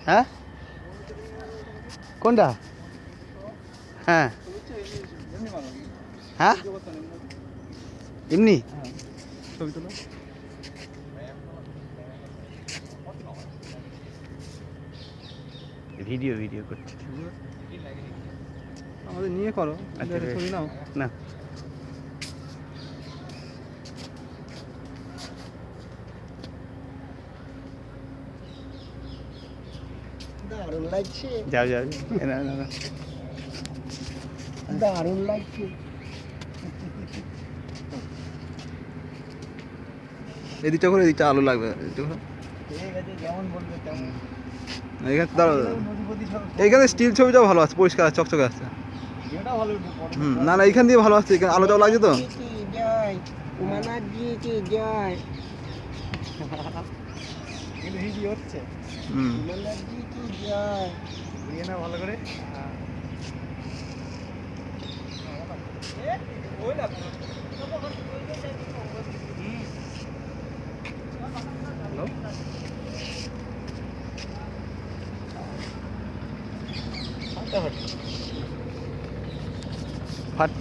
হ্যাঁ কোনটা? হ্যাঁ হ্যাঁ এমনি ছবি তোলো। ভিডিও ভিডিও করছি। আমাদের নিয়ে করো, আচ্ছা একটা বেশ। ছবি নাও। না দারুণ লাগছে, যাও যাও যাও। না না না দারুণ লাগছে। এদিকটা করে, এদিকটা আলো লাগবে, এদিকটা করো। ঠিক আছে, যেমন বলবে তেমন। এইখানে দাঁড়াও, নদী ফদী সব এইখানে স্টিল ছবিটাও ভালো আছে, পরিষ্কার আছে, চকচকে আছে। এটাও ভালো উঠবে, না না, এইখান দিয়ে ভালো আসছে, এখানে আলোটাও লাগছে তো। কি জয়, উমানাথজি কি জয়। কিন্তু ভিডিও হচ্ছে, উমানাথজি কি জয়। বুঝিয়ে না ভালো করে। ওই না ফাট